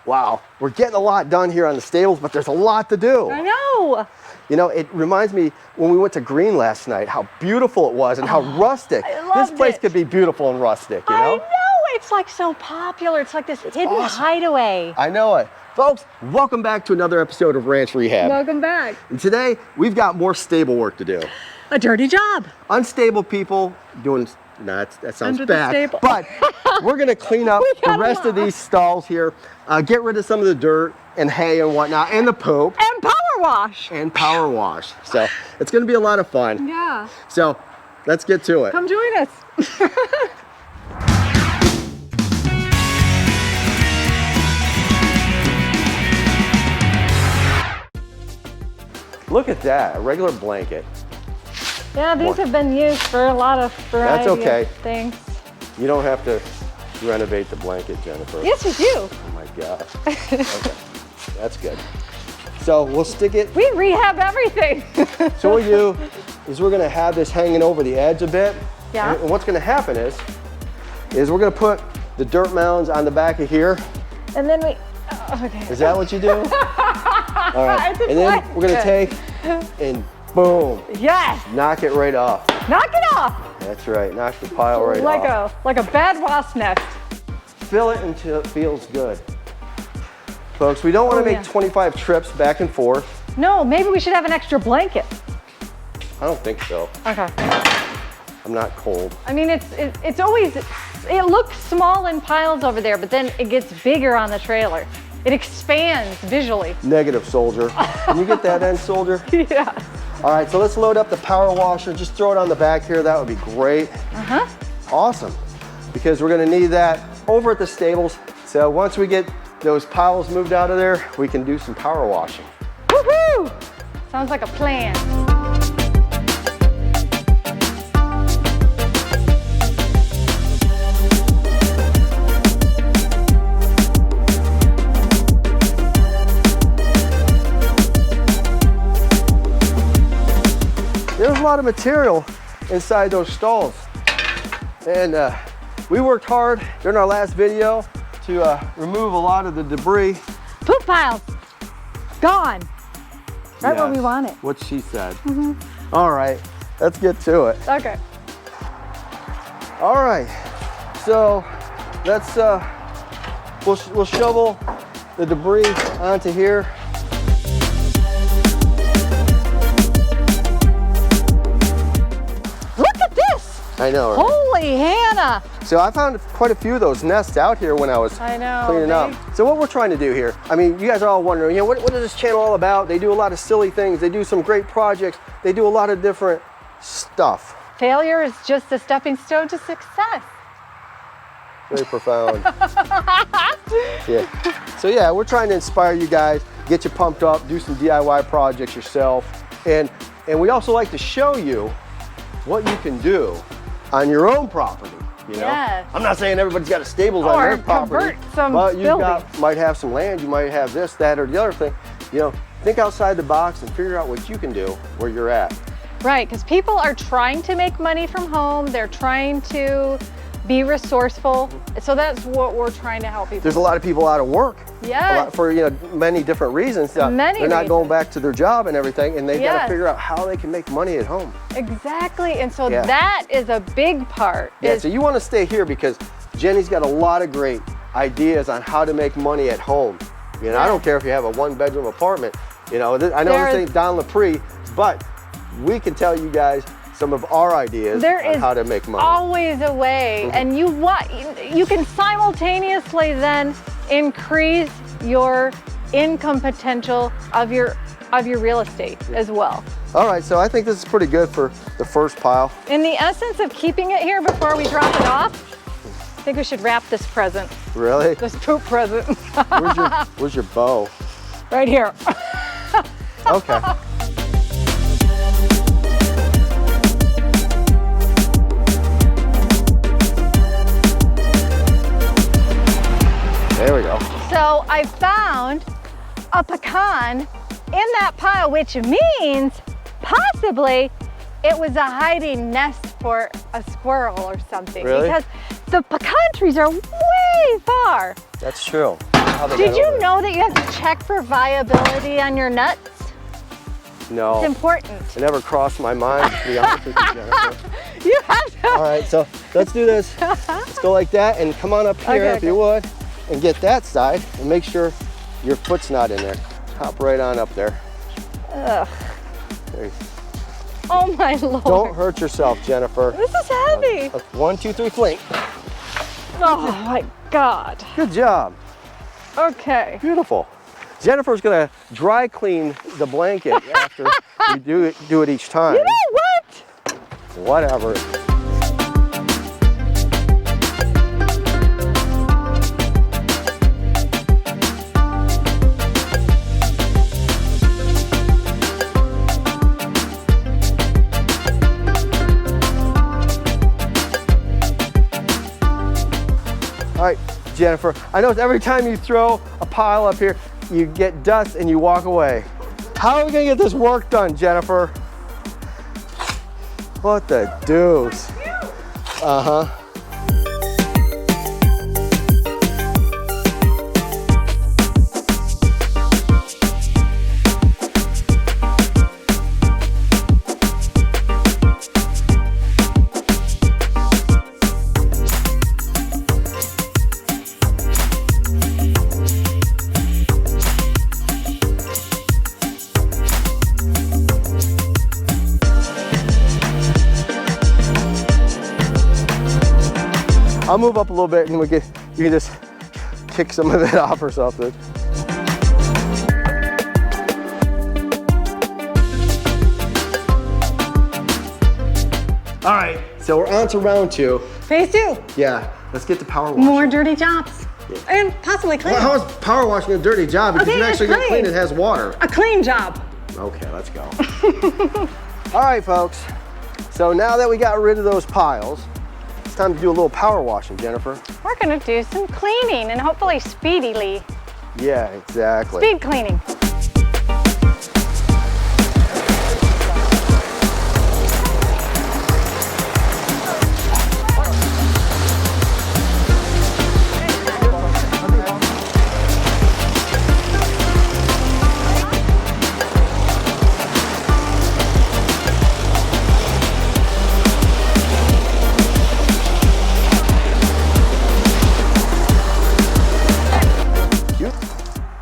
Wow, we're getting a lot done here on the stables, but there's a lot to do. I know. You know, it reminds me when we went to Green last night, how beautiful it was and how rustic. This place could be beautiful and rustic, you know? I know, it's like so popular. It's like this hidden hideaway. I know it. Folks, welcome back to another episode of Ranch Rehab. Welcome back. And today, we've got more stable work to do. A dirty job. Unstable people doing, that sounds Under the bad, stable. but we're gonna clean up the rest of these stalls here, get rid of some of the dirt and hay and whatnot, and the poop. And power wash. And power wash. So it's gonna be a lot of fun. Yeah. So let's get to it. Come join us. Look at that, a regular blanket. Yeah, these have been used for a lot of variety of things. You don't have to renovate the blanket, Jennifer. Yes, we do. Oh my gosh. Okay, that's good. So we'll stick it. We rehab everything. So what we do is we're gonna have this hanging over the edge a bit. Yeah. And what's gonna happen is we're gonna put the dirt mounds on the back of here. And then we, okay. Is that what you do? All right, and then we're gonna take and boom. Yes. Knock it right off. Knock it off. That's right, knock the pile right off. Like a bad wasp nest. Fill it until it feels good. Folks, we don't want to make 25 trips back and forth. No, maybe we should have an extra blanket. I don't think so. Okay. I'm not cold. I mean, it's always, it looks small in piles over there, but then it gets bigger on the trailer. It expands visually. Negative, soldier. Can you get that end, soldier? Yeah. All right, so let's load up the power washer. Just throw it on the back here. That would be great. Uh-huh. Awesome. Because we're gonna need that over at the stables. So once we get those piles moved out of there, we can do some power washing. Woohoo! Sounds like a plan. There's a lot of material inside those stalls. And we worked hard during our last video to remove a lot of the debris. Poop piles, gone. Right where we want it. What she said. All right, let's get to it. Okay. All right, so let's, we'll shovel the debris onto here. Look at this. I know, right? Holy Hannah. So I found quite a few of those nests out here when I was cleaning up. So what we're trying to do here, I mean, you guys are all wondering, you know, what is this channel all about? They do a lot of silly things. They do some great projects. They do a lot of different stuff. Failure is just a stepping stone to success. Very profound. Yeah. So yeah, we're trying to inspire you guys, get you pumped up, do some DIY projects yourself. And we also like to show you what you can do on your own property. You know? Yes. I'm not saying everybody's got a stables on their property, convert some but you buildings. might have some land, you might have this, that, or the other thing. You know, think outside the box and figure out what you can do where you're at. Right, because people are trying to make money from home. They're trying to be resourceful. So that's what we're trying to help people. There's a lot of people out of work. Yes. For many different reasons. They're not going back to their job and everything, and they've got to figure out how they can make money at home. Exactly, and so that is a big part. Yeah, so you want to stay here because Jenny's got a lot of great ideas on how to make money at home. You know, I don't care if you have a one-bedroom apartment. You know, I know this ain't Don Lapre, but we can tell you guys some of our ideas on how to make money. Always a way, and you can simultaneously then increase your income potential of your real estate as well. All right, so I think this is pretty good for the first pile. In the essence of keeping it here before we drop it off, I think we should wrap this present. Really? This poop present. Where's your bow? Right here. Okay. There we go. So I found a pecan in that pile, which means possibly it was a hiding nest for a squirrel or something. Really? Because the pecan trees are way far. That's true. how they Did got you over know that you have to check for viability on your nuts? it. No. It's important. It never crossed my mind, to be honest with you, Jennifer. You have to. All right, so let's do this. Let's go like that and come on up here Okay, if you would and get that side and make sure your foot's not in there. Hop right on up there. Ugh. There you Oh my Lord. Don't hurt yourself, Jennifer. This is heavy. 1, 2, 3, fling. Oh my God. Good job. Okay. Beautiful. Jennifer's gonna dry clean the blanket after you do it each time. You know what? Whatever. All right, Jennifer, I know every time you throw a pile up here, you get dust and you walk away. How are we gonna get this work done, Jennifer? What the deuce? Uh-huh. I'll move up a little bit and you can just kick some of it off or something. All right, so we're on to round 2. Phase 2. Yeah, let's get the power washing. More dirty jobs. And possibly clean. Well, how is power washing a dirty job? Because Okay, you're it's actually gonna clean. clean it, has water. A clean job. Okay, let's go. All right, folks. So now that we got rid of those piles, it's time to do a little power washing, Jennifer. We're gonna do some cleaning and hopefully speedily. Yeah, exactly. Speed cleaning.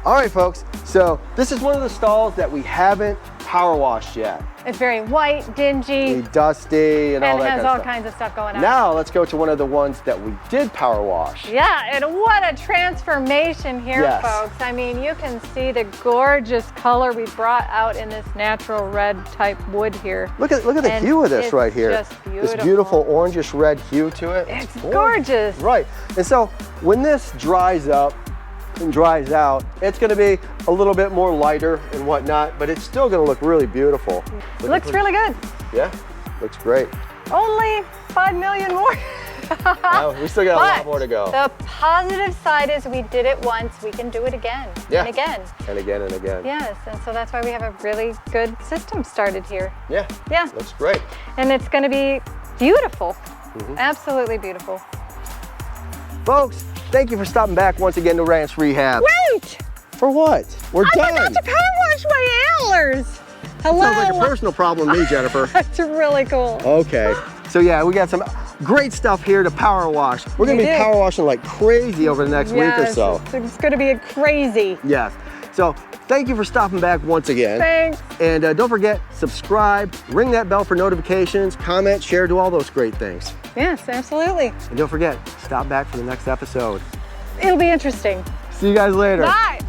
All right, folks. So this is one of the stalls that we haven't power washed yet. It's very white, dingy, Dusty and all and that has kind all of stuff. kinds of stuff going on. Now let's go to one of the ones that we did power wash. Yeah, and what a transformation here, Yes. folks. I mean, you can see the gorgeous color we brought out in this natural red type wood here. Look at the And hue of this it's right here. just This beautiful orangish red hue to it. It's gorgeous. Right. And so when this dries up and dries out, it's going to be a little bit more lighter and whatnot, but it's still going to look really beautiful. Looks really good. Yeah, looks great. Only 5 million more. We still got a lot But more to go. The positive side is we did it once, we can do it again Yeah. and again. And again and again. Yes, and so that's why we have a really good system started here. Yeah. Yeah, Looks great. and it's gonna be beautiful. Mm-hmm. Absolutely beautiful. Folks, thank you for stopping back once again to Ranch Rehab. Wait! For what? We're I done. forgot to power wash my antlers. Hello? Sounds like a personal problem to me, Jennifer. That's really cool. Okay. So yeah, we got some great stuff here to power wash. We're gonna We be do. power washing like crazy over the next week or Yes, so. It's gonna be crazy. Yes. So thank you for stopping back once again. Thanks. And don't forget, subscribe, ring that bell for notifications, comment, share, do all those great things. Yes, absolutely. And don't forget, stop back for the next episode. It'll be interesting. See you guys later. Bye.